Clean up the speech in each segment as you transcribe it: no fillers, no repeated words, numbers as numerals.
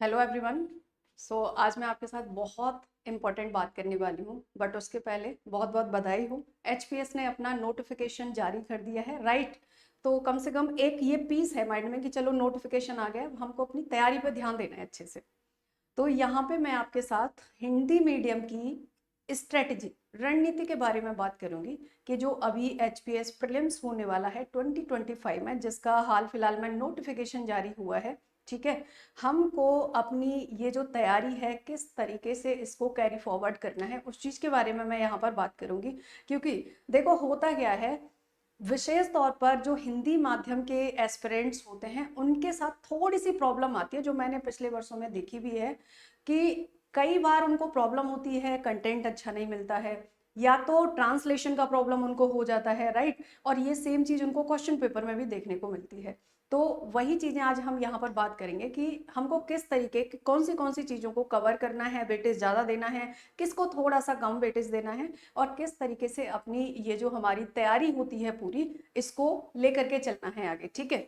Hello everyone. आज मैं आपके साथ बहुत इम्पोर्टेंट बात करने वाली हूँ, बट उसके पहले बहुत बहुत बधाई हो। एचपीएस ने अपना नोटिफिकेशन जारी कर दिया है, राइट। तो कम से कम एक ये पीस है माइंड में कि चलो नोटिफिकेशन आ गया, अब हमको अपनी तैयारी पे ध्यान देना है अच्छे से। तो यहाँ पे मैं आपके साथ हिंदी मीडियम की स्ट्रेटजी, रणनीति के बारे में बात करूंगी कि जो अभी एचपीएस प्रीलिम्स होने वाला है 2025 में, जिसका हाल फिलहाल में नोटिफिकेशन जारी हुआ है। ठीक है, हमको अपनी ये जो तैयारी है किस तरीके से इसको कैरी फॉरवर्ड करना है, उस चीज़ के बारे में मैं यहाँ पर बात करूंगी। क्योंकि देखो होता क्या है, विशेष तौर पर जो हिंदी माध्यम के एस्पिरेंट्स होते हैं उनके साथ थोड़ी सी प्रॉब्लम आती है, जो मैंने पिछले वर्षों में देखी भी है कि कई बार उनको प्रॉब्लम होती है, कंटेंट अच्छा नहीं मिलता है, या तो ट्रांसलेशन का प्रॉब्लम उनको हो जाता है, राइट। और ये सेम चीज़ उनको क्वेश्चन पेपर में भी देखने को मिलती है। तो वही चीज़ें आज हम यहाँ पर बात करेंगे कि हमको किस तरीके की कौन सी चीज़ों को कवर करना है, वेटेज ज़्यादा देना है, किसको थोड़ा सा कम वेटेज देना है, और किस तरीके से अपनी ये जो हमारी तैयारी होती है पूरी, इसको लेकर के चलना है आगे। ठीक है।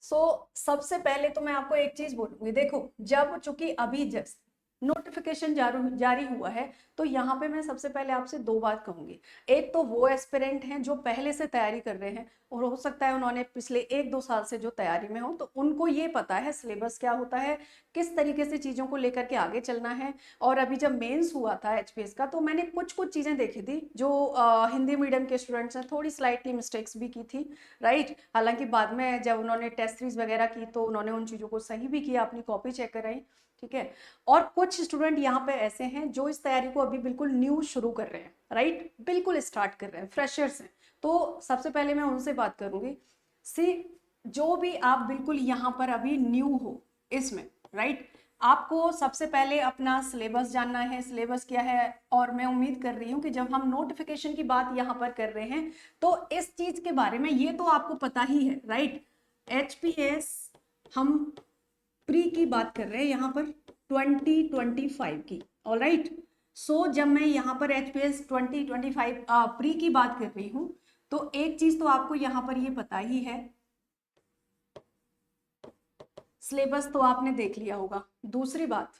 सबसे पहले तो मैं आपको एक चीज बोलूंगी, देखो जब चूंकि अभी जस्ट नोटिफिकेशन जारी हुआ है, तो यहाँ पे मैं सबसे पहले आपसे दो बात कहूंगी। एक तो वो एस्पिरेंट हैं जो पहले से तैयारी कर रहे हैं, और हो सकता है उन्होंने पिछले एक दो साल से जो तैयारी में हो, तो उनको ये पता है सिलेबस क्या होता है, किस तरीके से चीज़ों को लेकर के आगे चलना है। और अभी जब मेंस हुआ था एचपीएस का, तो मैंने कुछ कुछ चीज़ें देखी थी जो हिंदी मीडियम के स्टूडेंट्स ने थोड़ी स्लाइटली मिस्टेक्स भी की थी, राइट। हालांकि बाद में जब उन्होंने टेस्ट सीरीज वगैरह की तो उन्होंने उन चीज़ों को सही भी किया, अपनी कॉपी चेक कराई। ठीक है। और कुछ स्टूडेंट यहाँ पे ऐसे हैं जो इस तैयारी को अभी बिल्कुल न्यू शुरू कर रहे हैं, राइट, बिल्कुल स्टार्ट कर रहे हैं, फ्रेशर्स हैं। तो सबसे पहले मैं उनसे बात करूंगी। सी, जो भी आप बिल्कुल यहाँ पर अभी न्यू हो इसमें, राइट, आपको सबसे पहले अपना सिलेबस जानना है, सिलेबस क्या है। और मैं उम्मीद कर रही हूँ कि जब हम नोटिफिकेशन की बात यहाँ पर कर रहे हैं, तो इस चीज के बारे में ये तो आपको पता ही है, राइट। एचपीएस, हम प्री की बात कर रहे हैं यहाँ पर 2025 की, ऑलराइट। जब मैं यहाँ पर एचपीएस 2025 प्री की बात कर रही हूँ, तो एक चीज तो आपको यहाँ पर ये पता ही है, सिलेबस तो आपने देख लिया होगा। दूसरी बात,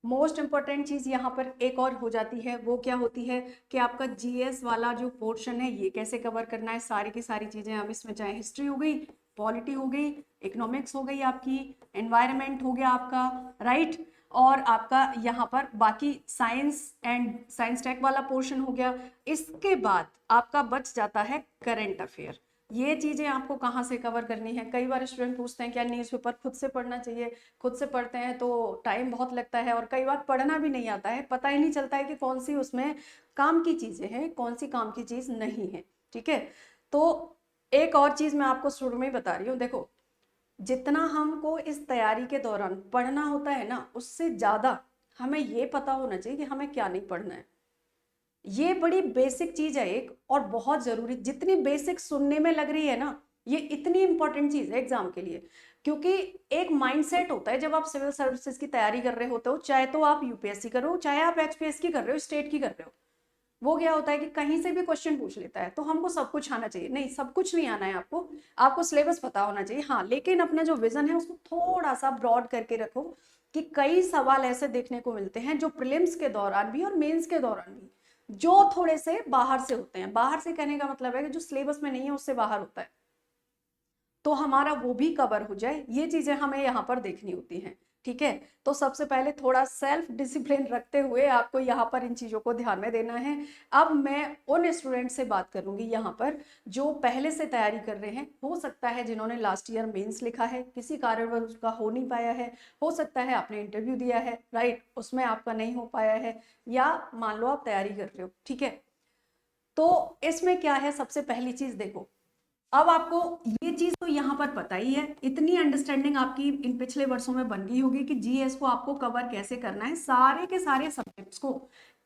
मोस्ट इंपॉर्टेंट चीज यहाँ पर एक और हो जाती है, वो क्या होती है कि आपका जीएस वाला जो पोर्शन है ये कैसे कवर करना है, सारी की सारी चीजें अब इसमें, चाहे हिस्ट्री हो गई, पॉलिटी हो गई, इकोनॉमिक्स हो गई आपकी, एनवायरनमेंट हो गया आपका, राइट। और आपका यहाँ पर बाकी साइंस एंड साइंस टेक वाला पोर्शन हो गया। इसके बाद आपका बच जाता है करंट अफेयर। ये चीजें आपको कहाँ से कवर करनी है। कई बार स्टूडेंट पूछते हैं क्या न्यूज़पेपर खुद से पढ़ना चाहिए। खुद से पढ़ते हैं तो टाइम बहुत लगता है, और कई बार पढ़ना भी नहीं आता है, पता ही नहीं चलता है कि कौन सी उसमें काम की चीजें हैं, कौन सी काम की चीज नहीं है। ठीक है। तो एक और चीज मैं आपको शुरू में ही बता रही हूँ, देखो जितना हमको इस तैयारी के दौरान पढ़ना होता है ना, उससे ज्यादा हमें ये पता होना चाहिए कि हमें क्या नहीं पढ़ना है। ये बड़ी बेसिक चीज है एक, और बहुत जरूरी, जितनी बेसिक सुनने में लग रही है ना, ये इतनी इंपॉर्टेंट चीज है एग्जाम के लिए। क्योंकि एक माइंडसेट होता है जब आप सिविल सर्विसेज की तैयारी कर रहे होते हो, चाहे तो आप यूपीएससी कर रहे हो, चाहे आप एचपीएस की कर रहे हो, स्टेट की कर रहे हो। वो क्या होता है कि कहीं से भी क्वेश्चन पूछ लेता है, तो हमको सब कुछ आना चाहिए, नहीं सब कुछ नहीं आना है आपको। आपको सिलेबस पता होना चाहिए, हाँ, लेकिन अपना जो विजन है उसको थोड़ा सा ब्रॉड करके रखो, कि कई सवाल ऐसे देखने को मिलते हैं जो प्रीलिम्स के दौरान भी और मेंस के दौरान भी, जो थोड़े से बाहर से होते हैं। बाहर से कहने का मतलब है कि जो सिलेबस में नहीं है उससे बाहर होता है, तो हमारा वो भी कवर हो जाए, ये चीजें हमें यहाँ पर देखनी होती हैं। ठीक है। तो सबसे पहले थोड़ा सेल्फ डिसिप्लिन रखते हुए आपको यहाँ पर इन चीजों को ध्यान में देना है। अब मैं उन स्टूडेंट से बात करूंगी यहाँ पर जो पहले से तैयारी कर रहे हैं। हो सकता है जिन्होंने लास्ट ईयर मेंस लिखा है, किसी कारणवश उसका हो नहीं पाया है, हो सकता है आपने इंटरव्यू दिया है, राइट, उसमें आपका नहीं हो पाया है, या मान लो आप तैयारी कर रहे हो। ठीक है। तो इसमें क्या है, सबसे पहली चीज देखो, अब आपको ये चीज तो यहाँ पर पता ही है, इतनी अंडरस्टैंडिंग आपकी इन पिछले वर्षों में बन गई होगी कि जीएस को आपको कवर कैसे करना है, सारे के सारे सब्जेक्ट्स को,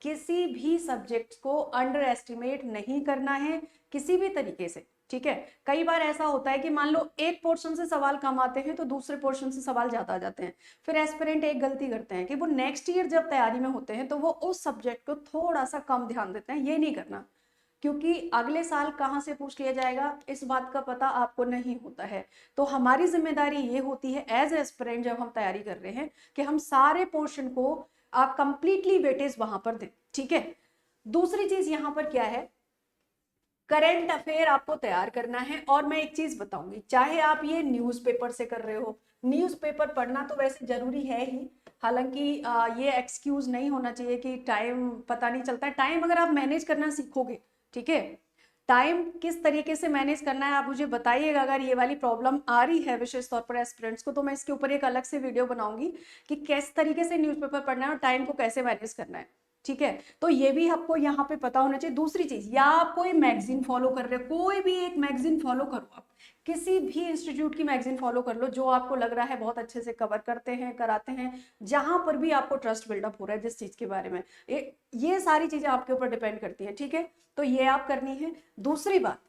किसी भी सब्जेक्ट्स को अंडर एस्टिमेट नहीं करना है किसी भी तरीके से। ठीक है। कई बार ऐसा होता है कि मान लो एक पोर्शन से सवाल कम आते हैं तो दूसरे पोर्शन से सवाल ज्यादा आ जाते हैं। फिर एस्पिरेंट एक गलती करते हैं कि वो नेक्स्ट ईयर जब तैयारी में होते हैं तो वो उस सब्जेक्ट को थोड़ा सा कम ध्यान देते हैं, ये नहीं करना। क्योंकि अगले साल कहाँ से पूछ लिया जाएगा इस बात का पता आपको नहीं होता है। तो हमारी जिम्मेदारी ये होती है एज एस्पिरेंट जब हम तैयारी कर रहे हैं कि हम सारे पोर्शन को कंप्लीटली वेटेज वहां पर दें, ठीक है। दूसरी चीज यहाँ पर क्या है, करंट अफेयर आपको तैयार करना है। और मैं एक चीज बताऊंगी, चाहे आप ये न्यूज़पेपर से कर रहे हो, न्यूज़पेपर पढ़ना तो वैसे जरूरी है ही, हालांकि ये एक्सक्यूज नहीं होना चाहिए कि टाइम पता नहीं चलता है। टाइम अगर आप मैनेज करना सीखोगे, ठीक है, टाइम किस तरीके से मैनेज करना है आप मुझे बताइएगा। अगर ये वाली प्रॉब्लम आ रही है विशेष तौर पर एस्पिरेंट्स को, तो मैं इसके ऊपर एक अलग से वीडियो बनाऊंगी कि किस तरीके से न्यूज़पेपर पढ़ना है और टाइम को कैसे मैनेज करना है, ठीक है। तो ये भी आपको यहाँ पे पता होना चाहिए। दूसरी चीज, या आप कोई मैगजीन फॉलो कर रहे हो, कोई भी एक मैगजीन फॉलो करो, आप किसी भी इंस्टीट्यूट की मैगजीन फॉलो कर लो जो आपको लग रहा है बहुत अच्छे से कवर करते हैं, कराते हैं, जहां पर भी आपको ट्रस्ट बिल्डअप हो रहा है जिस चीज के बारे में, ये सारी चीजें आपके ऊपर डिपेंड करती है, ठीक है। तो ये आप करनी है। दूसरी बात,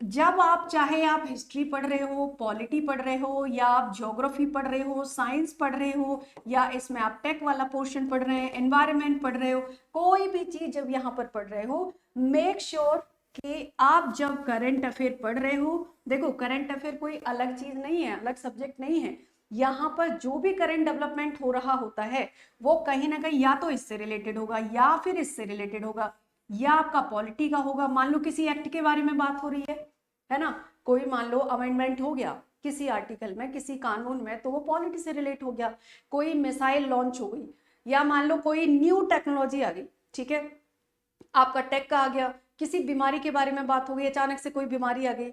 जब आप चाहे आप हिस्ट्री पढ़ रहे हो, पॉलिटी पढ़ रहे हो, या आप ज्योग्राफी पढ़ रहे हो, साइंस पढ़ रहे हो, या इसमें आप टेक वाला पोर्शन पढ़ रहे हैं, एनवायरनमेंट पढ़ रहे हो, कोई भी चीज जब यहाँ पर पढ़ रहे हो, मेक श्योर कि आप जब करंट अफेयर पढ़ रहे हो, देखो करंट अफेयर कोई अलग चीज नहीं है, अलग सब्जेक्ट नहीं है। यहाँ पर जो भी करंट डेवलपमेंट हो रहा होता है वो कहीं ना कहीं या तो इससे रिलेटेड होगा, या फिर इससे रिलेटेड होगा, या आपका पॉलिटी का होगा। मान लो किसी एक्ट के बारे में बात हो रही है ना, कोई मान लो अमेंडमेंट हो गया किसी आर्टिकल में, किसी कानून में, तो वो पॉलिटी से रिलेट हो गया। कोई मिसाइल लॉन्च हो गई, या मान लो कोई न्यू टेक्नोलॉजी आ गई, ठीक है, आपका टेक का आ गया। किसी बीमारी के बारे में बात हो गई, अचानक से कोई बीमारी आ गई,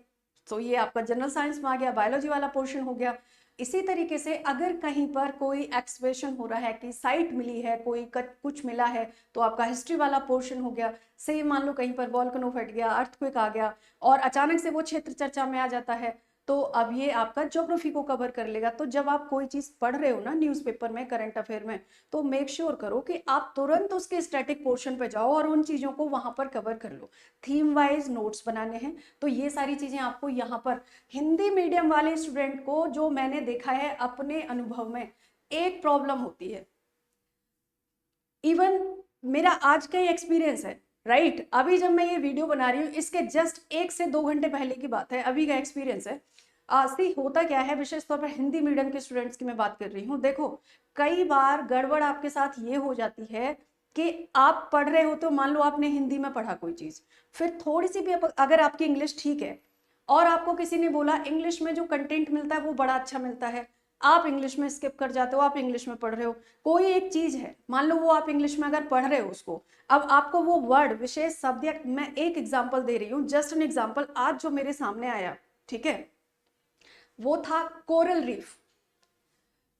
तो ये आपका जनरल साइंस में आ गया, बायोलॉजी वाला पोर्शन हो गया। इसी तरीके से अगर कहीं पर कोई एक्सप्रेशन हो रहा है कि साइट मिली है, कोई कुछ मिला है, तो आपका हिस्ट्री वाला पोर्शन हो गया। से मान लो कहीं पर वॉल्केनो फट गया, अर्थक्वेक आ गया, और अचानक से वो क्षेत्र चर्चा में आ जाता है, तो अब ये आपका ज्योग्राफी को कवर कर लेगा। तो जब आप कोई चीज पढ़ रहे हो ना न्यूज़पेपर में, करंट अफेयर में, तो मेक श्योर करो कि आप तुरंत उसके स्टैटिक पोर्शन पे जाओ और उन चीजों को वहां पर कवर कर लो। थीम वाइज नोट्स बनाने हैं, तो ये सारी चीजें आपको यहाँ पर, हिंदी मीडियम वाले स्टूडेंट को जो मैंने देखा है अपने अनुभव में, एक प्रॉब्लम होती है, इवन मेरा आज का ही एक्सपीरियंस है, राइट, अभी जब मैं ये वीडियो बना रही हूँ इसके जस्ट 1 से 2 घंटे पहले की बात है, अभी का एक्सपीरियंस है। सी होता क्या है, विशेष तौर पर हिंदी मीडियम के स्टूडेंट्स की मैं बात कर रही हूँ। देखो कई बार गड़बड़ आपके साथ ये हो जाती है कि आप पढ़ रहे हो, तो मान लो आपने हिंदी में पढ़ा कोई चीज, फिर थोड़ी सी भी अगर आपकी इंग्लिश ठीक है और आपको किसी ने बोला इंग्लिश में जो कंटेंट मिलता है वो बड़ा अच्छा मिलता है, आप इंग्लिश में स्किप कर जाते हो, आप इंग्लिश में पढ़ रहे हो। कोई एक चीज है, मान लो वो आप इंग्लिश में अगर पढ़ रहे हो उसको, अब आपको वो वर्ड, विशेष शब्द, या मैं एक एग्जांपल दे रही हूँ, जस्ट एन एग्जांपल, आज जो मेरे सामने आया, ठीक है, वो था कोरल रीफ।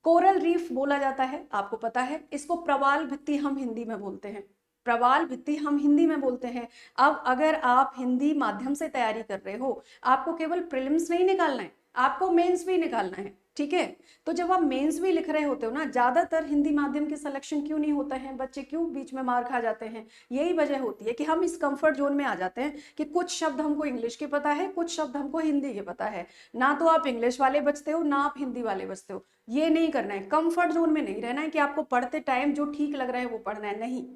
कोरल रीफ बोला जाता है, आपको पता है, इसको प्रवाल भित्ति हम हिंदी में बोलते हैं, प्रवाल भित्ति हम हिंदी में बोलते हैं। अब अगर आप हिंदी माध्यम से तैयारी कर रहे हो, आपको केवल प्रीलिम्स नहीं निकालना है, आपको मेंस भी निकालना है, ठीक है। तो जब आप मेंस भी लिख रहे होते हो ना, ज्यादातर हिंदी माध्यम के सिलेक्शन क्यों नहीं होता है, बच्चे क्यों बीच में मार खा जाते हैं, यही वजह होती है कि हम इस कंफर्ट जोन में आ जाते हैं कि कुछ शब्द हमको इंग्लिश के पता है, कुछ शब्द हमको हिंदी के पता है, ना तो आप इंग्लिश वाले बचते हो ना आप हिंदी वाले बचते हो। ये नहीं करना है, कंफर्ट जोन में नहीं रहना है कि आपको पढ़ते टाइम जो ठीक लग रहा है वो पढ़ना है, नहीं,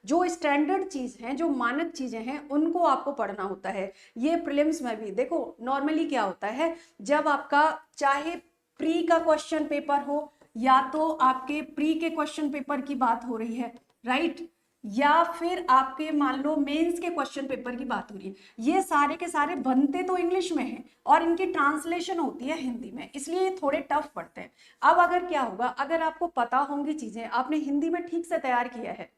जो स्टैंडर्ड चीज है, जो मानक चीजें हैं, उनको आपको पढ़ना होता है। ये प्रीलिम्स में भी देखो, नॉर्मली क्या होता है, जब आपका चाहे प्री का क्वेश्चन पेपर हो, या तो आपके प्री के क्वेश्चन पेपर की बात हो रही है, राइट, या फिर आपके मान लो मेंस के क्वेश्चन पेपर की बात हो रही है, ये सारे के सारे बनते तो इंग्लिश में हैं और इनकी ट्रांसलेशन होती है हिंदी में, इसलिए ये थोड़े टफ पड़ते हैं। अब अगर क्या होगा, अगर आपको पता होंगी चीजें, आपने हिंदी में ठीक से तैयार किया है,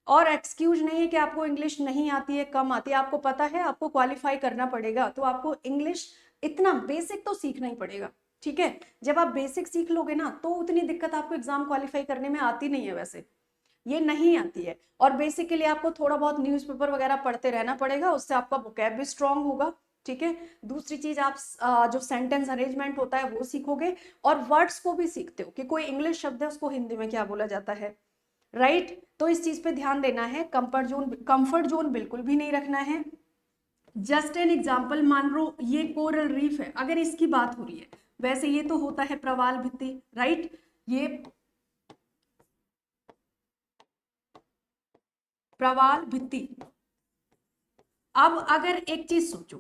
और एक्सक्यूज नहीं है कि आपको इंग्लिश नहीं आती है, कम आती है, आपको पता है आपको क्वालिफाई करना पड़ेगा, तो आपको इंग्लिश इतना बेसिक तो सीखना ही पड़ेगा, ठीक है। जब आप बेसिक सीख लोगे ना, तो उतनी दिक्कत आपको एग्जाम क्वालिफाई करने में आती नहीं है, वैसे ये नहीं आती है। और बेसिक के लिए आपको थोड़ा बहुत न्यूज़पेपर वगैरह पढ़ते रहना पड़ेगा, उससे आपका वोकैब भी स्ट्रांग होगा, ठीक है। दूसरी चीज, आप जो सेंटेंस अरेंजमेंट होता है वो सीखोगे, और वर्ड्स को भी सीखते हो कि कोई इंग्लिश शब्द है उसको हिंदी में क्या बोला जाता है, राइट। तो इस चीज पे ध्यान देना है, कंफर्ट जोन बिल्कुल भी नहीं रखना है। जस्ट एन एग्जाम्पल, मान लो ये कोरल रीफ है, अगर इसकी बात हो रही है, वैसे ये तो होता है प्रवाल भित्ति, राइट, ये प्रवाल भित्ति, अब अगर एक चीज सोचो,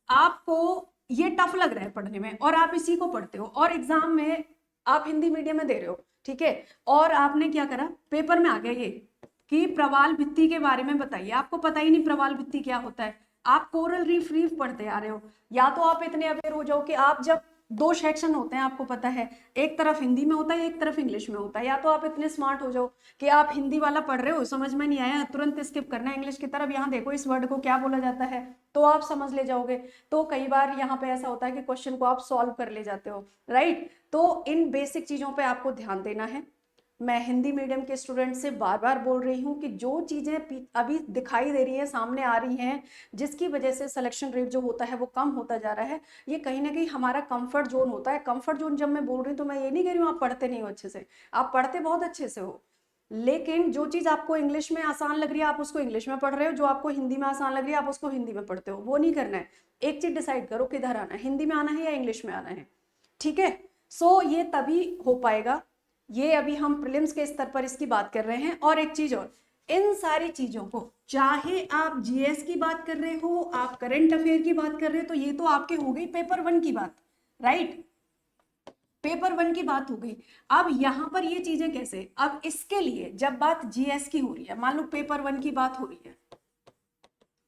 आपको ये टफ लग रहा है पढ़ने में और आप इसी को पढ़ते हो और एग्जाम में आप हिंदी मीडियम में दे रहे हो, ठीक है, और आपने क्या करा, पेपर में आ गया ये कि प्रवाल भित्ति के बारे में बताइए, आपको पता ही नहीं प्रवाल भित्ति क्या होता है, आप कोरल रीफ रीफ पढ़ते आ रहे हो। या तो आप इतने अवेयर हो जाओ कि आप जब दो सेक्शन होते हैं आपको पता है, एक तरफ हिंदी में होता है एक तरफ इंग्लिश में होता है, या तो आप इतने स्मार्ट हो जाओ कि आप हिंदी वाला पढ़ रहे हो, समझ में नहीं आया, तुरंत स्किप करना है इंग्लिश की तरफ, यहाँ देखो इस वर्ड को क्या बोला जाता है, तो आप समझ ले जाओगे। तो कई बार यहाँ पे ऐसा होता है कि क्वेश्चन को आप सॉल्व कर ले जाते हो, राइट। तो इन बेसिक चीजों पे आपको ध्यान देना है। मैं हिंदी मीडियम के स्टूडेंट से बार बार बोल रही हूँ कि जो चीजें अभी दिखाई दे रही है, सामने आ रही हैं, जिसकी वजह से सिलेक्शन रेट जो होता है वो कम होता जा रहा है, ये कहीं ना कहीं हमारा कंफर्ट जोन होता है। कंफर्ट जोन जब मैं बोल रही हूँ तो मैं ये नहीं कह रही हूँ आप पढ़ते नहीं हो अच्छे से, आप पढ़ते बहुत अच्छे से हो, लेकिन जो चीज आपको इंग्लिश में आसान लग रही है आप उसको इंग्लिश में पढ़ रहे हो, जो आपको हिंदी में आसान लग रही है आप उसको हिंदी में पढ़ते हो, वो नहीं करना है। एक चीज डिसाइड करो किधर आना है, हिंदी में आना है या इंग्लिश में आना है, ठीक है। सो ये तभी हो पाएगा, ये अभी हम प्रीलिम्स के स्तर पर इसकी बात कर रहे हैं। और एक चीज और, इन सारी चीजों को चाहे आप जीएस की बात कर रहे हो, आप करंट अफेयर की बात कर रहे हो, तो ये तो आपके हो गई पेपर 1 की बात, राइट, पेपर 1 की बात हो गई। अब यहां पर ये चीजें कैसे, अब इसके लिए जब बात जीएस की हो रही है, मान लो पेपर 1 की बात हो रही है,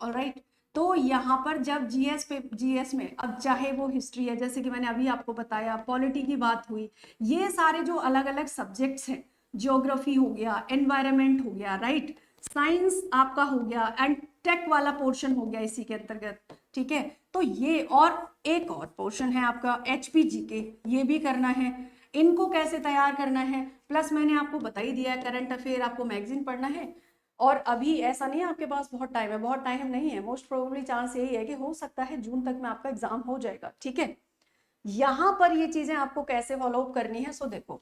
ऑलराइट, तो यहाँ पर जब जीएस में अब चाहे वो हिस्ट्री है, जैसे कि मैंने अभी आपको बताया, पॉलिटी की बात हुई, ये सारे जो अलग अलग सब्जेक्ट्स हैं, ज्योग्राफी हो गया, एनवायरनमेंट हो गया, राइट, साइंस आपका हो गया, एंड टेक वाला पोर्शन हो गया इसी के अंतर्गत, ठीक है। तो ये और एक और पोर्शन है आपका एचपीजी के, ये भी करना है, इनको कैसे तैयार करना है, प्लस मैंने आपको बता ही दिया है करंट अफेयर आपको मैगजीन पढ़ना है। और अभी ऐसा नहीं है आपके पास बहुत टाइम है, बहुत टाइम नहीं है, मोस्ट प्रोबेबली चांस यही है कि हो सकता है जून तक में आपका एग्जाम हो जाएगा, ठीक है। यहाँ पर ये चीजें आपको कैसे फॉलो अप करनी है, सो देखो,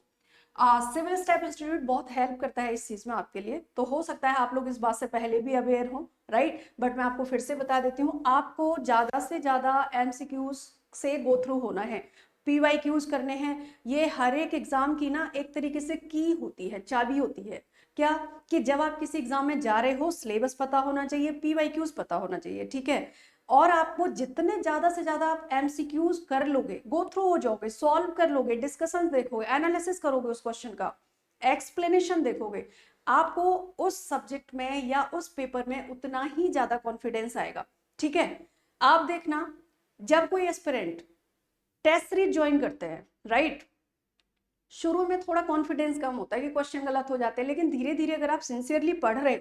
सिविल स्टेप इंस्टीट्यूट बहुत हेल्प करता है इस चीज में आपके लिए, तो हो सकता है आप लोग इस बात से पहले भी अवेयर हो, राइट, बट मैं आपको फिर से बता देती हूँ, आपको ज्यादा से ज्यादा एमसीक्यूज से गो थ्रू होना है, पीवाईक्यूज करने हैं। ये हर एक एग्जाम की ना एक तरीके से की होती है, चाबी होती है, क्या, कि जब आप किसी एग्जाम में जा रहे हो सिलेबस पता होना चाहिए, पीवाईक्यूज पता होना चाहिए, ठीक है। और आपको जितने ज्यादा से ज्यादा आप एमसीक्यूज कर लोगे, गो थ्रू हो जाओगे, सॉल्व कर लोगे, डिस्कशन देखोगे, एनालिसिस करोगे उस क्वेश्चन का, एक्सप्लेनेशन देखोगे, आपको उस सब्जेक्ट में या उस पेपर में उतना ही ज्यादा कॉन्फिडेंस आएगा, ठीक है। आप देखना, जब कोई एस्पिरेंट टेस्ट सीरीज ज्वाइन करते हैं, राइट, शुरू में थोड़ा कॉन्फिडेंस कम होता है कि क्वेश्चन गलत हो जाते हैं, लेकिन धीरे धीरे अगर आप सिंसियरली पढ़ रहे हो,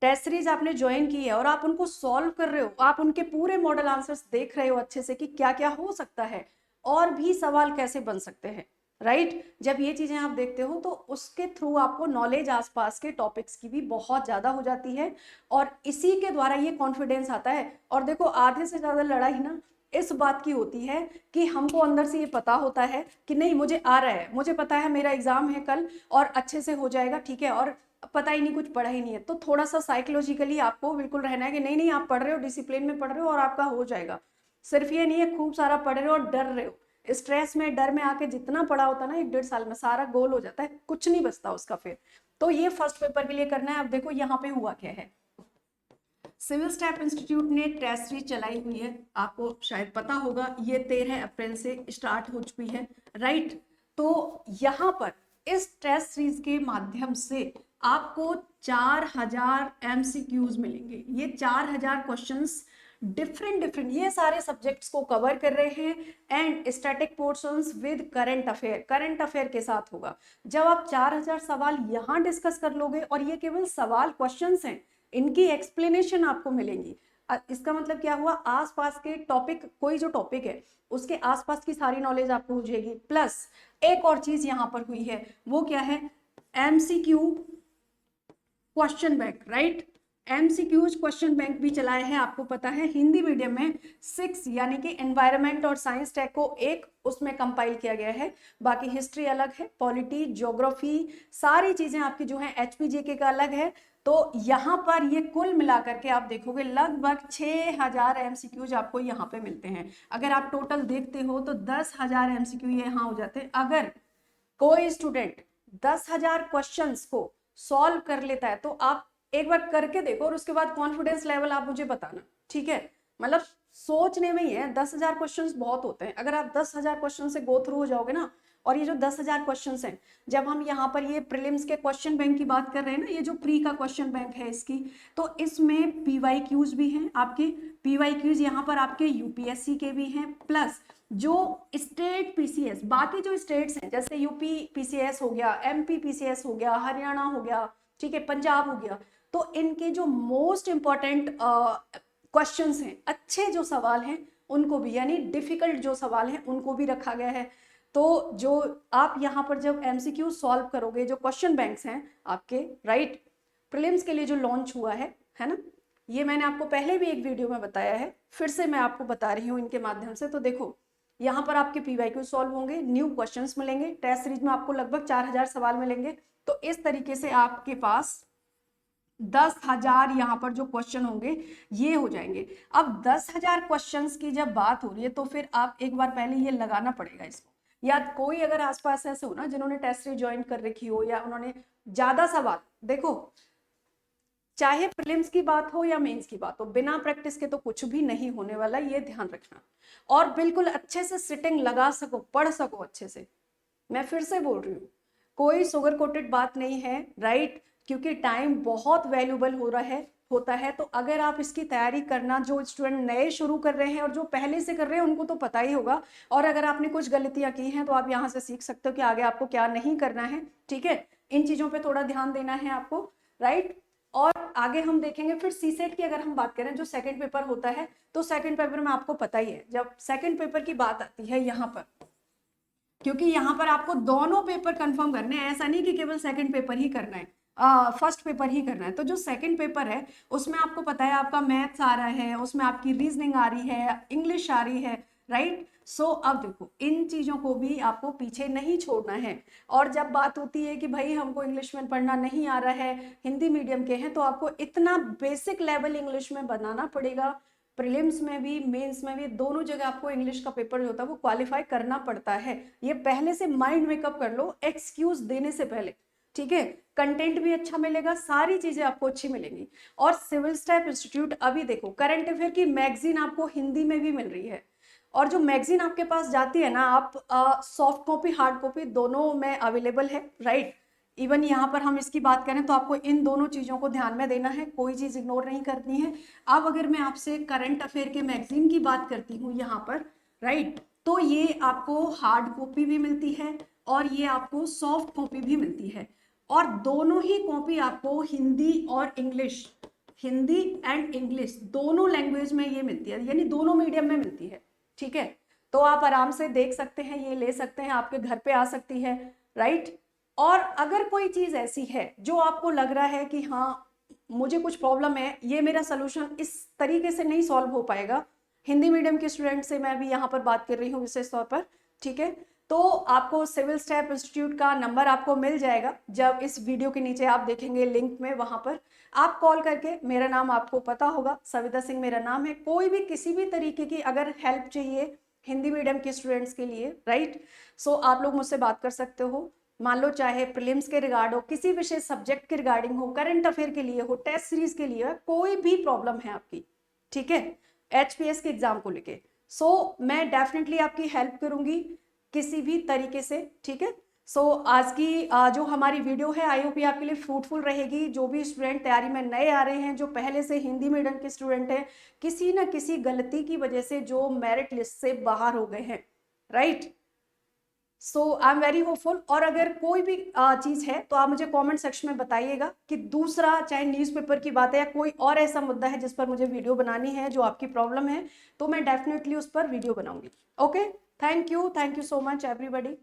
टेस्ट सीरीज आपने ज्वाइन की है और आप उनको सॉल्व कर रहे हो, आप उनके पूरे मॉडल आंसर्स देख रहे हो अच्छे से कि क्या क्या हो सकता है और भी सवाल कैसे बन सकते हैं, राइट, जब ये चीजें आप देखते हो तो उसके थ्रू आपको नॉलेज आसपास के टॉपिक्स की भी बहुत ज्यादा हो जाती है और इसी के द्वारा ये कॉन्फिडेंस आता है। और देखो आधे से ज्यादा लड़ाई ना इस बात की होती है कि हमको अंदर से ये पता होता है कि नहीं मुझे आ रहा है, मुझे पता है मेरा एग्जाम है कल और अच्छे से हो जाएगा, ठीक है, और पता ही नहीं, कुछ पढ़ा ही नहीं है, तो थोड़ा सा साइकोलॉजिकली आपको बिल्कुल रहना है कि नहीं नहीं आप पढ़ रहे हो, डिसिप्लिन में पढ़ रहे हो और आपका हो जाएगा। सिर्फ ये नहीं है खूब सारा पढ़ रहे हो और डर रहे हो, स्ट्रेस में डर में आके जितना पढ़ा होता है ना 1-1.5 साल में सारा गोल हो जाता है, कुछ नहीं बचता उसका फिर। तो ये फर्स्ट पेपर के लिए करना है। अब देखो यहाँ पे हुआ क्या है, सिविल स्टेप इंस्टीट्यूट ने टेस्ट सीरीज चलाई हुई है, आपको शायद पता होगा, ये 13 अप्रैल से स्टार्ट हो चुकी है, राइट। तो यहाँ पर इस टेस्ट सीरीज के माध्यम से आपको 4000 एमसीक्यूज मिलेंगे, ये 4000 क्वेश्चंस डिफरेंट ये सारे सब्जेक्ट्स को कवर कर रहे हैं and static portions with current affair के साथ होगा। जब आप 4000 सवाल यहाँ डिस्कस कर लोगे और ये केवल सवाल क्वेश्चंस हैं, इनकी एक्सप्लेनेशन आपको मिलेंगी, इसका मतलब क्या हुआ, आसपास के टॉपिक, कोई जो टॉपिक है उसके आसपास की सारी नॉलेज आपको हो जाएगी। प्लस एक और चीज यहाँ पर हुई है, वो क्या है, MCQ question bank, right, MCQs question bank भी चलाए हैं, आपको पता है हिंदी मीडियम में 6 यानी कि एनवायरमेंट और साइंस टैग को एक उसमें कंपाइल किया गया है, बाकी हिस्ट्री अलग है, पॉलिटी, ज्योग्राफी, सारी चीजें आपकी जो है एचपीजीके का अलग है। तो यहाँ पर ये कुल मिलाकर के आप देखोगे लगभग 6000 एमसीक्यूज आपको यहाँ पे मिलते हैं। अगर आप टोटल देखते हो तो 10,000 एमसीक्यू यहाँ हो जाते हैं। अगर कोई स्टूडेंट 10,000 क्वेश्चंस को सॉल्व कर लेता है तो आप एक बार करके देखो और उसके बाद कॉन्फिडेंस लेवल आप मुझे बताना, ठीक है, मतलब सोचने में ही है, 10,000 क्वेश्चंस बहुत होते हैं। अगर आप 10,000 क्वेश्चन से गो थ्रू हो जाओगे ना, और ये जो 10,000 क्वेश्चंस हैं, जब हम यहाँ पर ये प्रीलिम्स के क्वेश्चन बैंक की बात कर रहे हैं ना, ये जो प्री का क्वेश्चन बैंक है इसकी, तो इसमें पीवाईक्यूज भी हैं आपके। पीवाईक्यूज यहाँ पर आपके यूपीएससी के भी हैं, प्लस जो स्टेट पीसीएस, बाकी जो स्टेट्स हैं जैसे यूपी पीसीएस हो गया, एमपी पीसीएस हो गया, हरियाणा हो गया, ठीक है, पंजाब हो गया, तो इनके जो मोस्ट इंपॉर्टेंट क्वेश्चंस हैं, अच्छे जो सवाल हैं उनको भी, यानी डिफिकल्ट जो सवाल हैं उनको भी रखा गया है। तो जो आप यहाँ पर जब एमसीक्यू सॉल्व करोगे, जो क्वेश्चन बैंक्स हैं आपके, राइट, प्रीलिम्स के लिए जो लॉन्च हुआ है ना, ये मैंने आपको पहले भी एक वीडियो में बताया है, फिर से मैं आपको बता रही हूँ इनके माध्यम से। तो देखो यहाँ पर आपके पीवाईक्यू सॉल्व होंगे, न्यू क्वेश्चंस मिलेंगे, टेस्ट सीरीज में आपको लगभग 4,000 सवाल मिलेंगे। तो इस तरीके से आपके पास 10,000 यहाँ पर जो क्वेश्चन होंगे ये हो जाएंगे। अब 10,000 क्वेश्चंस की जब बात हो रही है तो फिर आप एक बार पहले ये लगाना पड़ेगा इसको, या कोई अगर आसपास ऐसे हो ना जिन्होंने टेस्ट सीरीज ज्वाइन कर रखी हो, या उन्होंने ज्यादा सवाल, देखो चाहे प्रीलिम्स की बात हो या मेंस की बात हो, बिना प्रैक्टिस के तो कुछ भी नहीं होने वाला, ये ध्यान रखना। और बिल्कुल अच्छे से सिटिंग लगा सको, पढ़ सको अच्छे से। मैं फिर से बोल रही हूँ, कोई सुगर कोटेड बात नहीं है, राइट, क्योंकि टाइम बहुत वैल्यूबल होता है। तो अगर आप इसकी तैयारी करना, जो स्टूडेंट नए शुरू कर रहे हैं और जो पहले से कर रहे हैं उनको तो पता ही होगा, और अगर आपने कुछ गलतियां की हैं तो आप यहाँ से सीख सकते हो कि आगे आपको क्या नहीं करना है, ठीक है, इन चीजों पे थोड़ा ध्यान देना है आपको, राइट। और आगे हम देखेंगे फिर सीसेट की अगर हम बात करें, जो सेकंड पेपर होता है, तो सेकंड पेपर में आपको पता ही है, जब सेकंड पेपर की बात आती है यहाँ पर, क्योंकि यहाँ पर आपको दोनों पेपर कंफर्म करने हैं, ऐसा नहीं कि केवल सेकंड पेपर ही करना है, फर्स्ट पेपर ही करना है। तो जो सेकंड पेपर है उसमें आपको पता है आपका मैथ्स आ रहा है, उसमें आपकी रीजनिंग आ रही है, इंग्लिश आ रही है, राइट। सो अब देखो इन चीजों को भी आपको पीछे नहीं छोड़ना है। और जब बात होती है कि भाई हमको इंग्लिश में पढ़ना नहीं आ रहा है, हिंदी मीडियम के हैं, तो आपको इतना बेसिक लेवल इंग्लिश में बनाना पड़ेगा। प्रीलिम्स में भी मेंस में भी दोनों जगह आपको इंग्लिश का पेपर जो होता है वो क्वालिफाई करना पड़ता है। ये पहले से माइंड मेकअप कर लो एक्सक्यूज देने से पहले, ठीक है। कंटेंट भी अच्छा मिलेगा, सारी चीजें आपको अच्छी मिलेंगी। और सिविल स्टैप इंस्टीट्यूट, अभी देखो करंट अफेयर की मैगजीन आपको हिंदी में भी मिल रही है, और जो मैगजीन आपके पास जाती है ना, आप सॉफ्ट कॉपी हार्ड कॉपी दोनों में अवेलेबल है, राइट। इवन यहाँ पर हम इसकी बात करें तो आपको इन दोनों चीजों को ध्यान में देना है, कोई चीज इग्नोर नहीं करनी है। अब अगर मैं आपसे करंट अफेयर के मैगजीन की बात करती हूँ यहाँ पर, राइट, तो ये आपको हार्ड कॉपी भी मिलती है और ये आपको सॉफ्ट कॉपी भी मिलती है, और दोनों ही कॉपी आपको हिंदी और इंग्लिश, हिंदी एंड इंग्लिश दोनों लैंग्वेज में ये मिलती है, यानी दोनों मीडियम में मिलती है, ठीक है। तो आप आराम से देख सकते हैं, ये ले सकते हैं, आपके घर पे आ सकती है, राइट। और अगर कोई चीज ऐसी है जो आपको लग रहा है कि हाँ मुझे कुछ प्रॉब्लम है, ये मेरा सोल्यूशन इस तरीके से नहीं सॉल्व हो पाएगा, हिंदी मीडियम के स्टूडेंट से मैं भी यहाँ पर बात कर रही हूँ विशेष तौर पर, ठीक है, तो आपको सिविल स्टैप इंस्टीट्यूट का नंबर आपको मिल जाएगा, जब इस वीडियो के नीचे आप देखेंगे लिंक में, वहां पर आप कॉल करके, मेरा नाम आपको पता होगा, सविता सिंह मेरा नाम है, कोई भी किसी भी तरीके की अगर हेल्प चाहिए हिंदी मीडियम के स्टूडेंट्स के लिए, राइट, सो आप लोग मुझसे बात कर सकते हो। मान लो चाहे प्रीलिम्स के रिगार्ड हो, किसी विशेष सब्जेक्ट के रिगार्डिंग हो, करंट अफेयर के लिए हो, टेस्ट सीरीज के लिए, कोई भी प्रॉब्लम है आपकी, ठीक है, एचपीएस के एग्जाम को लेके, सो मैं डेफिनेटली आपकी हेल्प करूंगी किसी भी तरीके से, ठीक है। सो आज की जो हमारी वीडियो है, आई होप आपके लिए फ्रूटफुल रहेगी। जो भी स्टूडेंट तैयारी में नए आ रहे हैं, जो पहले से हिंदी मीडियम के स्टूडेंट हैं, किसी न किसी गलती की वजह से जो मेरिट लिस्ट से बाहर हो गए हैं, right, so I am very hopeful. और अगर कोई भी चीज है तो आप मुझे कमेंट सेक्शन में बताइएगा कि दूसरा चाहे न्यूज़पेपर की बात है या कोई और ऐसा मुद्दा है जिस पर मुझे वीडियो बनानी है, जो आपकी प्रॉब्लम है, तो मैं डेफिनेटली उस पर वीडियो बनाऊंगी। Okay, thank you so much everybody.